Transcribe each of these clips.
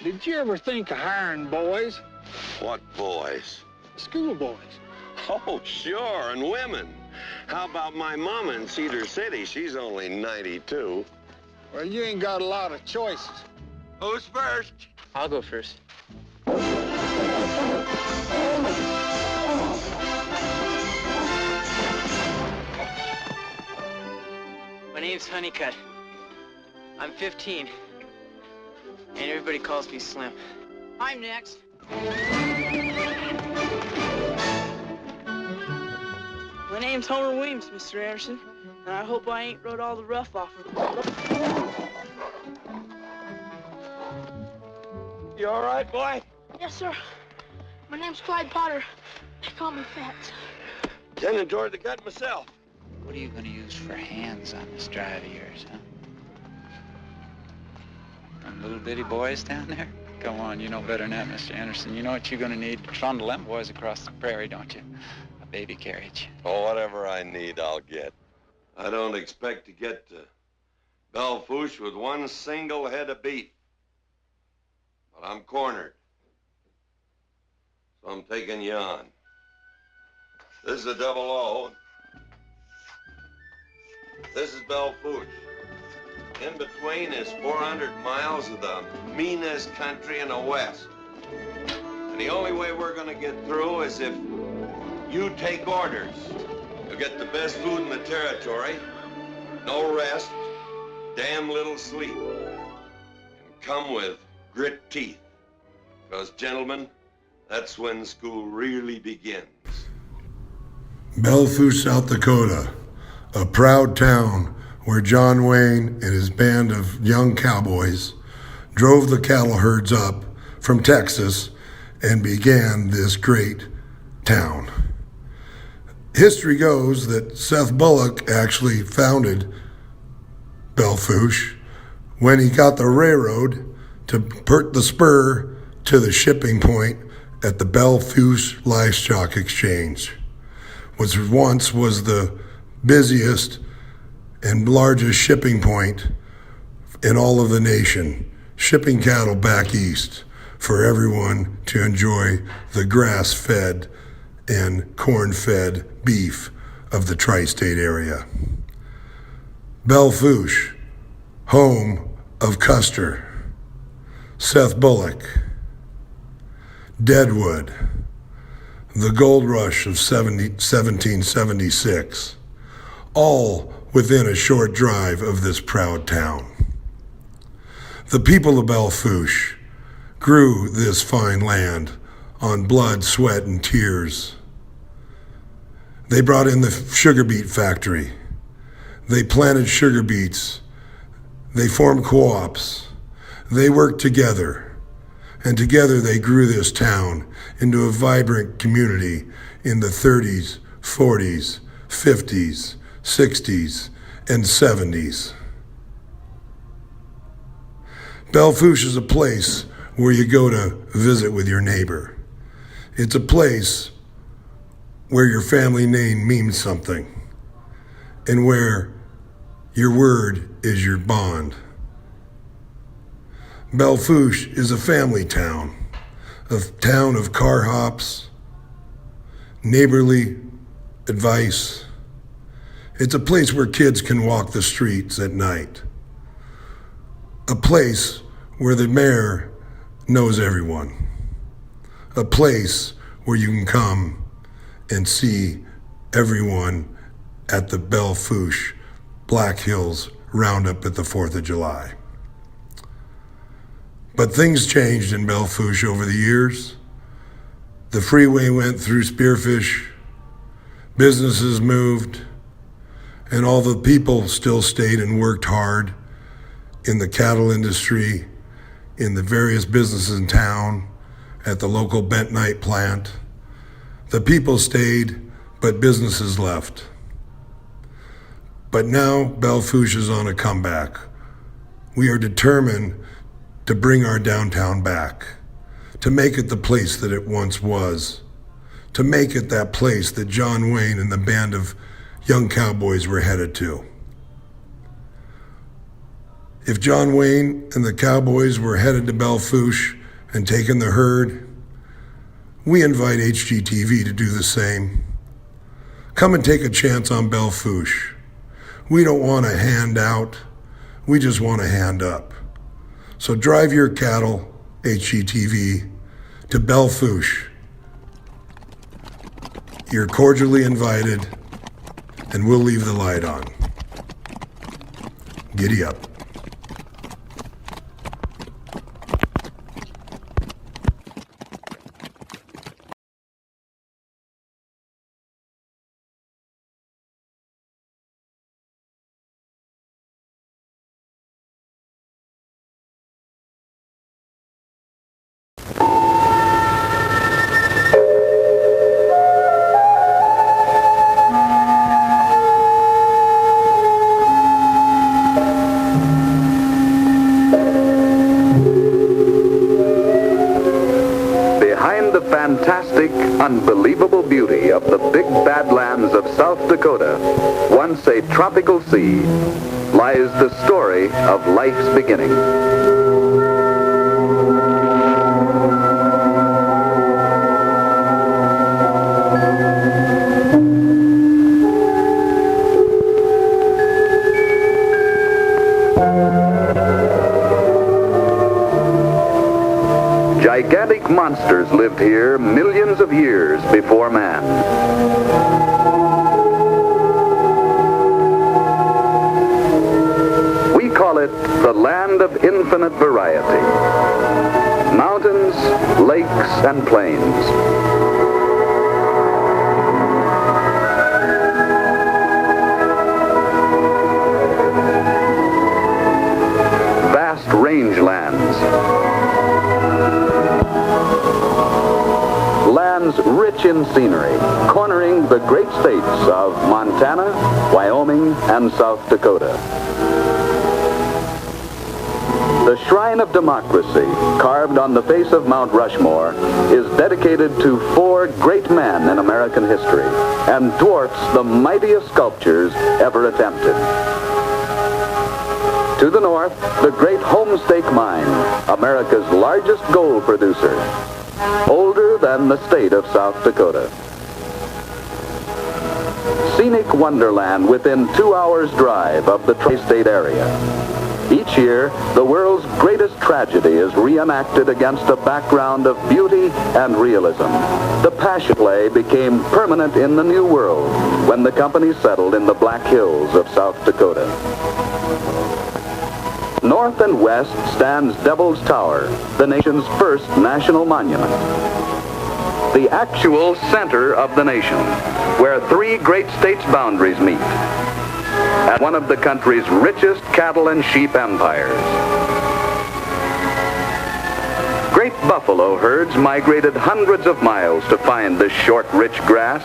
Did you ever think of hiring boys? What boys? School boys. Oh, sure, and women. How about my mama in Cedar City? She's only 92. Well, you ain't got a lot of choices. Who's first? I'll go first. My name's Honeycutt. I'm 15. And everybody calls me Slim. I'm next. My name's Homer Williams, Mr. Anderson, and I hope I ain't rode all the rough off of him. You all right, boy? Yes, sir. My name's Clyde Potter. They call me Fats. Then enjoyed the gut myself. What are you going to use for hands on this drive of yours, huh? Them little bitty boys down there? Come on, you know better than that, Mr. Anderson. You know what you're going to need? Trundle them boys across the prairie, don't you? A baby carriage. Oh, whatever I need, I'll get. I don't expect to get to Belle Fourche with one single head of beef. But I'm cornered. So I'm taking you on. This is a double O. This is Belle Fourche. In between is 400 miles of the meanest country in the West. And the only way we're gonna get through is if you take orders. You'll get the best food in the territory, no rest, damn little sleep, and come with grit teeth. Because, gentlemen, that's when school really begins. Belle Fourche, South Dakota, a proud town where John Wayne and his band of young cowboys drove the cattle herds up from Texas and began this great town. History goes that Seth Bullock actually founded Belle Fourche when he got the railroad to put the spur to the shipping point at the Belle Fourche Livestock Exchange, which once was the busiest and largest shipping point in all of the nation, shipping cattle back east for everyone to enjoy the grass-fed and corn-fed beef of the tri-state area. Belle Fourche, home of Custer, Seth Bullock, Deadwood, the gold rush of 1776, all within a short drive of this proud town. The people of Belle Fourche grew this fine land on blood, sweat, and tears. They brought in the sugar beet factory. They planted sugar beets. They formed co-ops. They worked together. And together they grew this town into a vibrant community in the 30s, 40s, 50s, 60s, and 70s. Belle Fourche is a place where you go to visit with your neighbor. It's a place where your family name means something and where your word is your bond. Belle Fourche is a family town, a town of car hops, neighborly advice. It's a place where kids can walk the streets at night. A place where the mayor knows everyone. A place where you can come and see everyone at the Belle Fourche Black Hills Roundup at the 4th of July. But things changed in Belle Fourche over the years. The freeway went through Spearfish, businesses moved, and all the people still stayed and worked hard in the cattle industry, in the various businesses in town, at the local bentonite plant. The people stayed, but businesses left. But now Belle Fourche is on a comeback. We are determined to bring our downtown back, to make it the place that it once was, to make it that place that John Wayne and the band of young cowboys were headed to. If John Wayne and the cowboys were headed to Belle Fourche and taking the herd, we invite HGTV to do the same. Come and take a chance on Belle Fourche. We don't want a handout, we just want a hand up. So drive your cattle, HGTV, to Belle Fourche. You're cordially invited, and we'll leave the light on. Giddy up. Fantastic, unbelievable beauty of the big badlands of South Dakota, once a tropical sea, lies the story of life's beginning. Gigantic monsters lived here millions of years before man. We call it the land of infinite variety. Mountains, lakes, and plains. Vast rangelands. Lands rich in scenery, cornering the great states of Montana, Wyoming, and South Dakota. The shrine of democracy, carved on the face of Mount Rushmore, is dedicated to 4 great men in American history and dwarfs the mightiest sculptures ever attempted. To the north, the great Homestake Mine, America's largest gold producer, older than the state of South Dakota. Scenic wonderland within 2 hours' drive of the tri-state area. Each year, the world's greatest tragedy is reenacted against a background of beauty and realism. The Passion Play became permanent in the New World when the company settled in the Black Hills of South Dakota. North and west stands Devil's Tower, the nation's first national monument. The actual center of the nation, where 3 great states' boundaries meet, and one of the country's richest cattle and sheep empires. Great buffalo herds migrated hundreds of miles to find this short, rich grass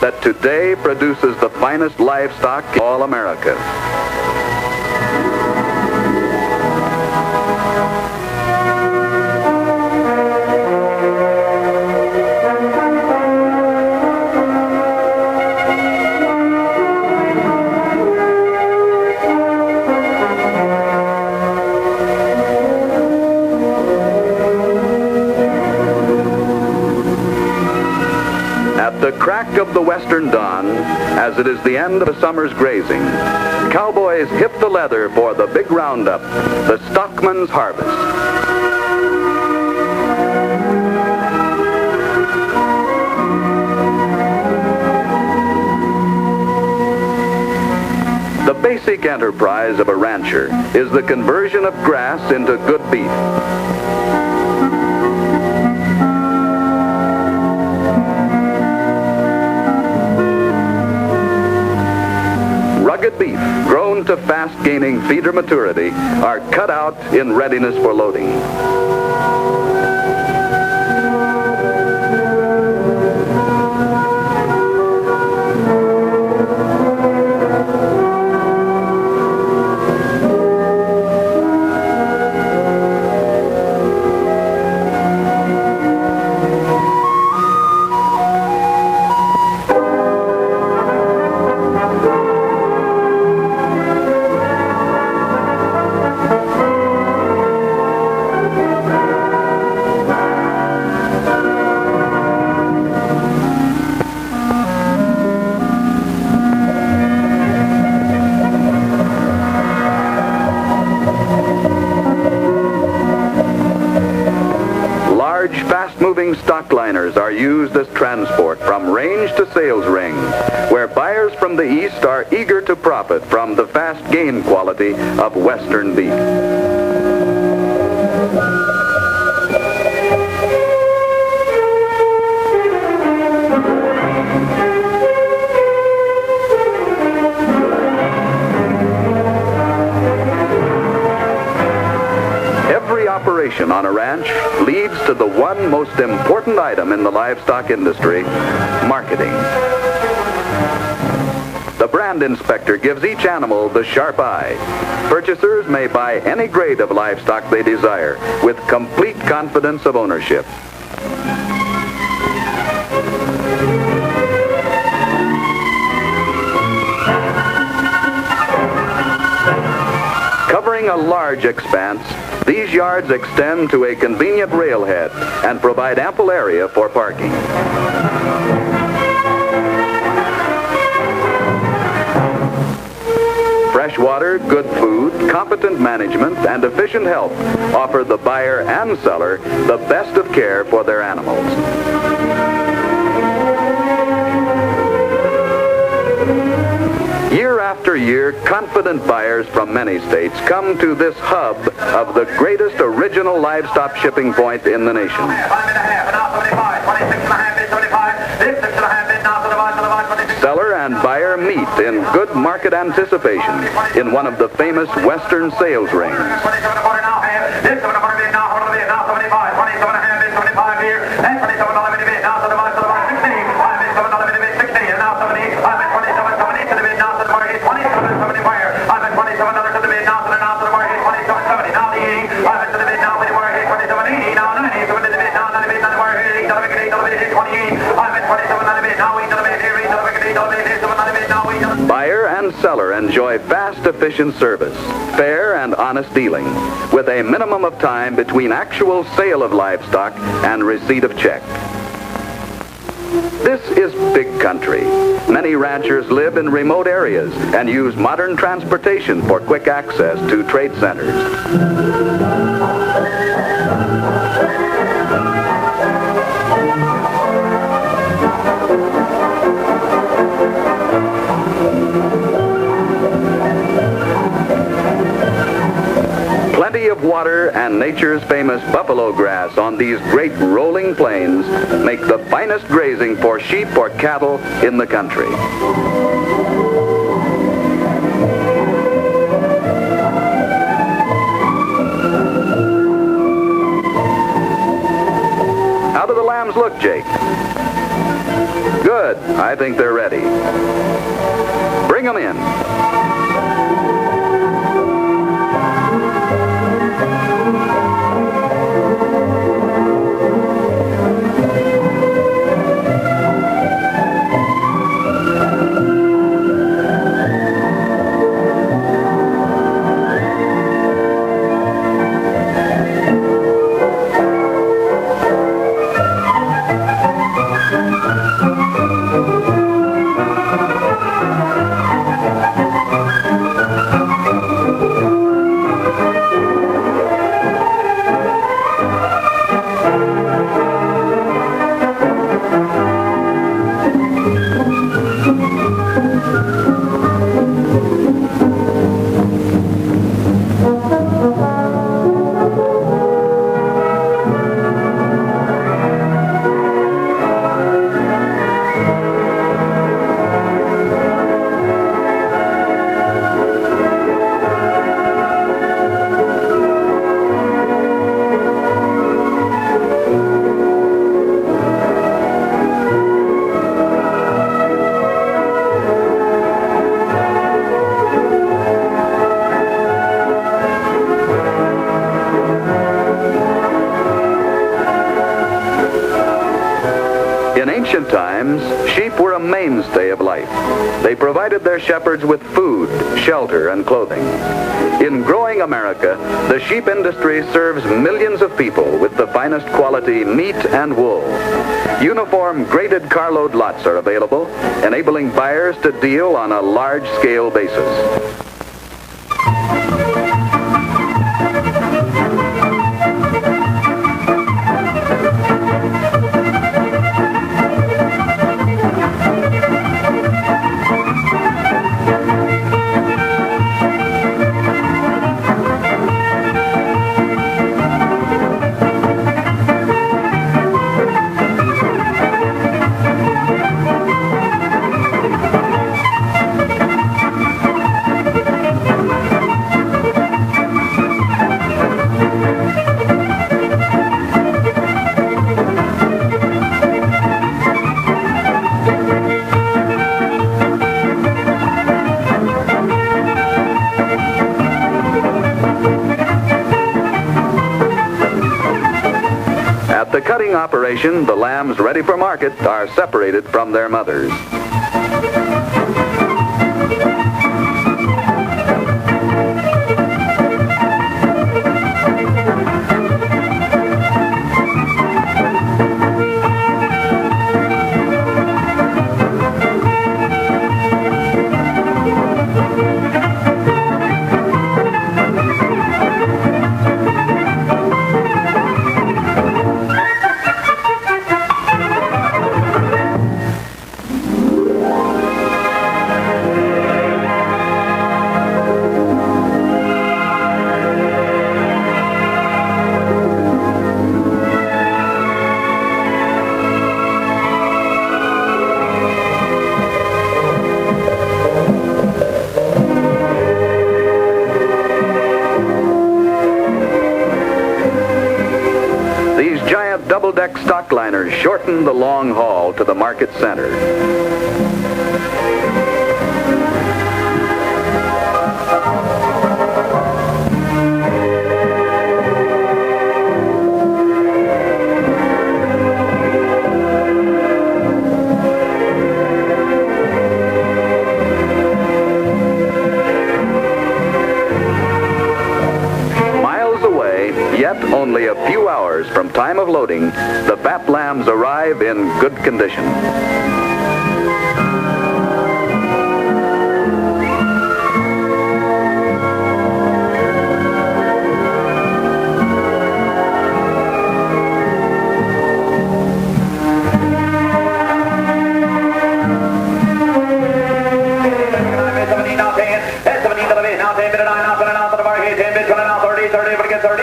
that today produces the finest livestock in all America. The crack of the western dawn, as it is the end of a summer's grazing, cowboys hip the leather for the big roundup, the stockman's harvest. The basic enterprise of a rancher is the conversion of grass into good beef. Rugged beef, grown to fast-gaining feeder maturity, are cut out in readiness for loading. fast-moving stock liners are used as transport from range to sales ring, where buyers from the East are eager to profit from the fast gain quality of Western beef. Every operation on a ranch leads to the one most important item in the livestock industry, marketing. The brand inspector gives each animal the sharp eye. Purchasers may buy any grade of livestock they desire with complete confidence of ownership. Covering a large expanse, these yards extend to a convenient railhead and provide ample area for parking. Fresh water, good food, competent management, and efficient help offer the buyer and seller the best of care for their animals. Year after year, confident buyers from many states come to this hub of the greatest original livestock shipping point in the nation. Seller and buyer meet in good market anticipation in one of the famous Western sales rings. Buyer and seller enjoy fast, efficient service, fair and honest dealing, with a minimum of time between actual sale of livestock and receipt of check. This is big country. Many ranchers live in remote areas and use modern transportation for quick access to trade centers. Plenty of water and nature's famous buffalo grass on these great rolling plains make the finest grazing for sheep or cattle in the country. How do the lambs look, Jake? Good. I think they're ready. Bring them in. In ancient times, sheep were a mainstay of life. They provided their shepherds with food, shelter, and clothing. In growing America, the sheep industry serves millions of people with the finest quality meat and wool. Uniform graded carload lots are available, enabling buyers to deal on a large-scale basis. hunting operation, the lambs ready for market are separated from their mothers. Double-deck stockliners shorten the long haul to the market center. Yet only a few hours from time of loading, the fat lambs arrive in good condition.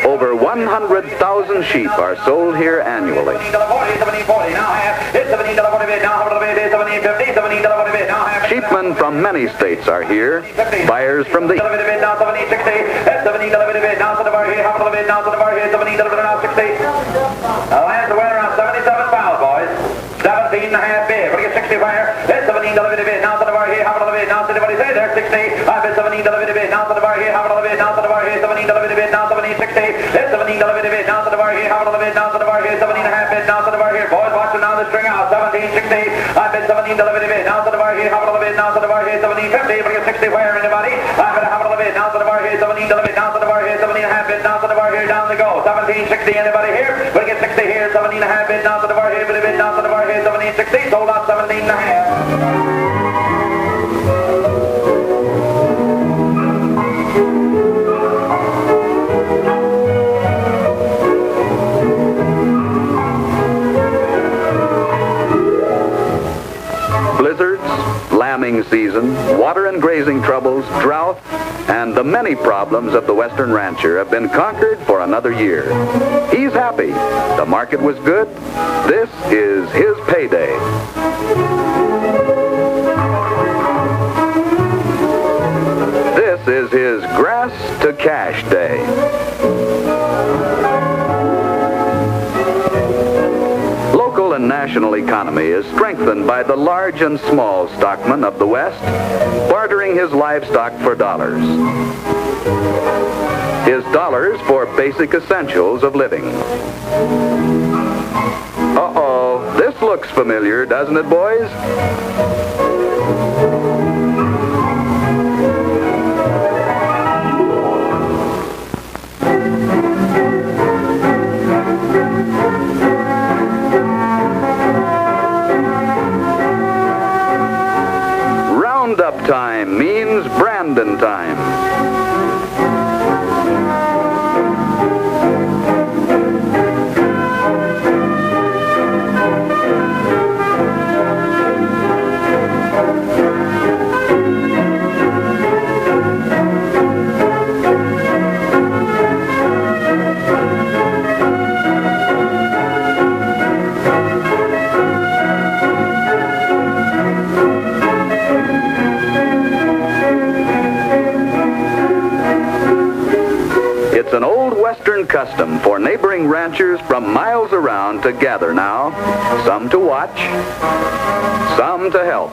Over 100,000 sheep are sold here annually. Sheepmen from many states are here. Buyers from the lambs weigh around 77 pounds, boys. 17 and a half big. We'll get 60 wire. It's 17 delivered bit. Now to the bar here. How about the bit? Now to the body say there. 60. I've been 17 delivered bit. Now to the bar here. How about the bit? Now to the bar here. 17 delivered bit. Now 17 60. It's 17 delivered bit. Now to the bar here. How about the bit? Now to the bar here. 17 and a half bit. Now to the bar here. Boys, watch it now. The string out. 17 60. I've been 17 delivered bit. Now to the bar here. How about the bit? Now to the bar here. 17 50. We'll get 60 wire. Anybody? I've been how about the bit? Now to the bar here. 17 delivered bit. Now to the bar here. 17 and a half bit. Now to the bar here. Down they go. 17 60. Anybody here? We'll get 60 here. 17 and a half bit. Now to the bar here. Bit. Now to the bar here. 17 60. Sold out 17 and a half. Blizzards, lambing season, water and grazing troubles, drought, and the many problems of the Western rancher have been conquered for another year. He's happy. The market was good. This is his payday. This is his grass to cash day. Local and national economy is strengthened by the large and small stockmen of the West, bartering his livestock for dollars. His dollars for basic essentials of living. Uh-oh, this looks familiar, doesn't it, boys? Roundup time means Brandon time. It's an old Western custom for neighboring ranchers from miles around to gather now, some to watch, some to help.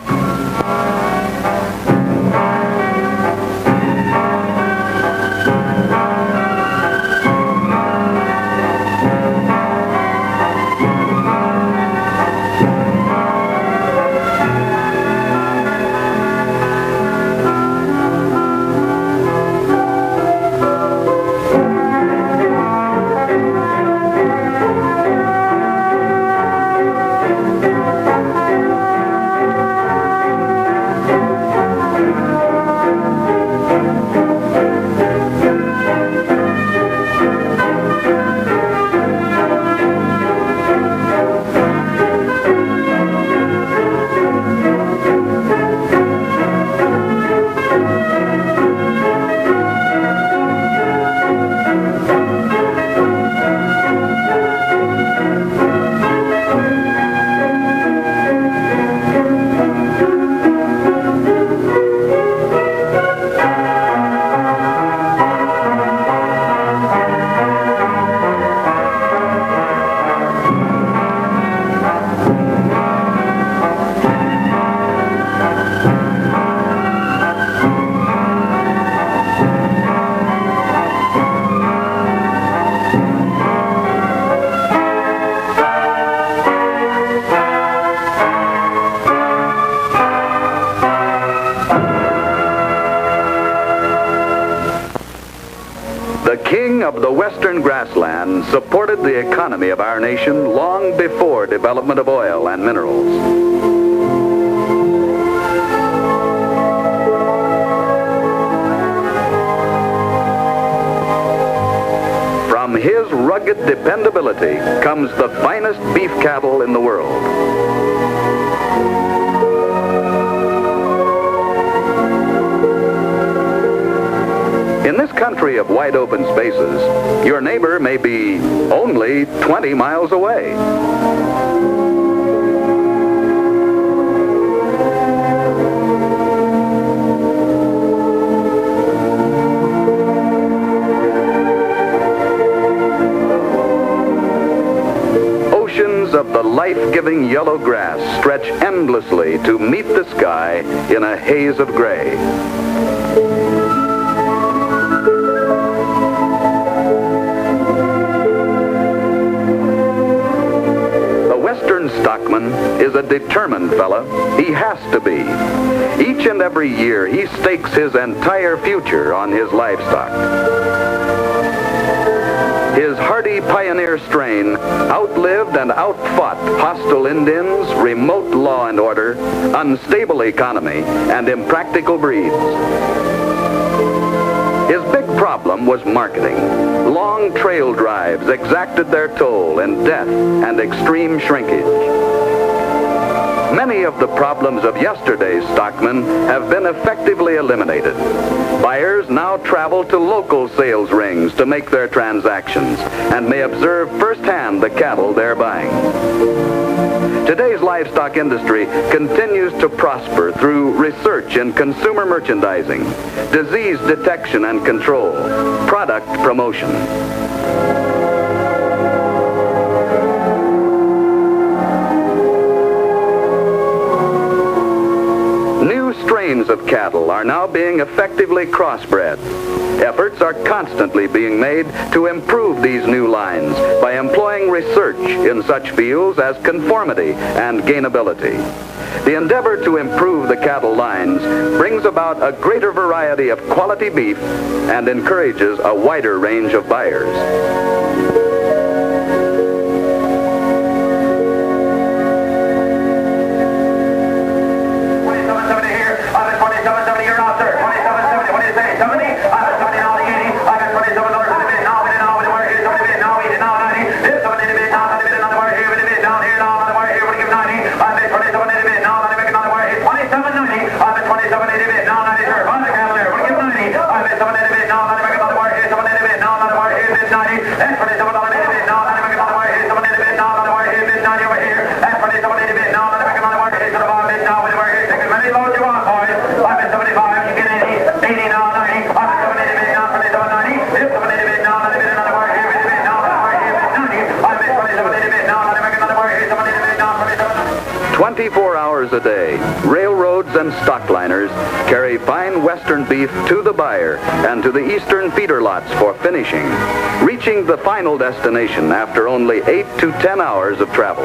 western grassland supported the economy of our nation long before development of oil and minerals. From his rugged dependability comes the finest beef cattle in the world. In this country of wide open spaces, your neighbor may be only 20 miles away. Oceans of the life-giving yellow grass stretch endlessly to meet the sky in a haze of gray. Stockman is a determined fella. He has to be. Each and every year, he stakes his entire future on his livestock. His hardy pioneer strain outlived and outfought hostile Indians, remote law and order, unstable economy, and impractical breeds. His big problem was marketing. Long trail drives exacted their toll in death and extreme shrinkage. Many of the problems of yesterday's stockmen have been effectively eliminated. Buyers now travel to local sales rings to make their transactions and may observe firsthand the cattle they're buying. Today's livestock industry continues to prosper through research in consumer merchandising, disease detection and control, product promotion. New strains of cattle are now being effectively crossbred. Efforts are constantly being made to improve these new lines by employing research in such fields as conformity and gainability. The endeavor to improve the cattle lines brings about a greater variety of quality beef and encourages a wider range of buyers. A day, railroads and stockliners carry fine western beef to the buyer and to the eastern feeder lots for finishing, reaching the final destination after only 8 to 10 hours of travel.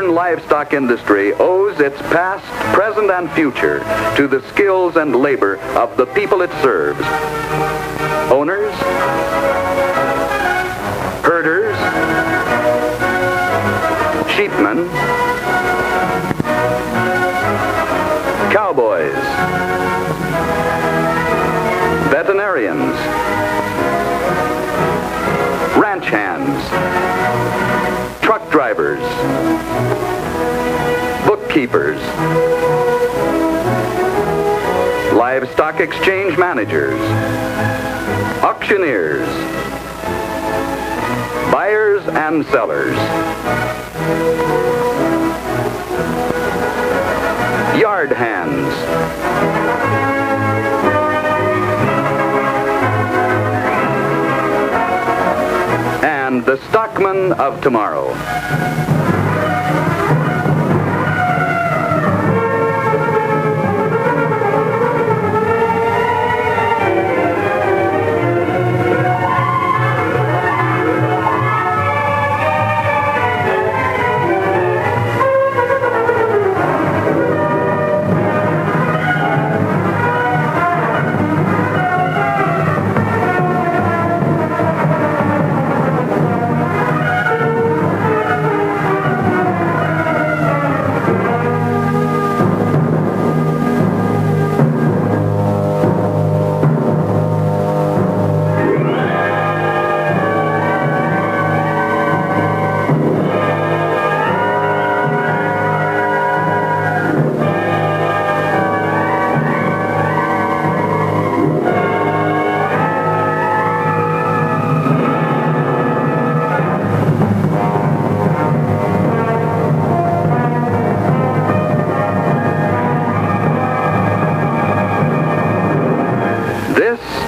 Livestock industry owes its past, present, and future to the skills and labor of the people it serves. Owners, herders, sheepmen, cowboys, veterinarians, ranch hands, truck drivers, bookkeepers, livestock exchange managers, auctioneers, buyers and sellers, yard hands, and the stockmen of tomorrow.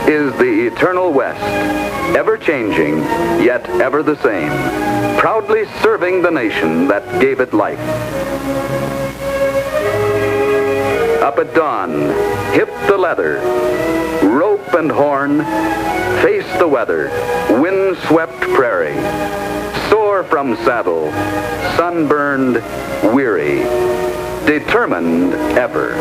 is the eternal West, ever-changing, yet ever the same, proudly serving the nation that gave it life. Up at dawn, hip the leather, rope and horn, face the weather, wind-swept prairie, soar from saddle, sunburned, weary, determined ever.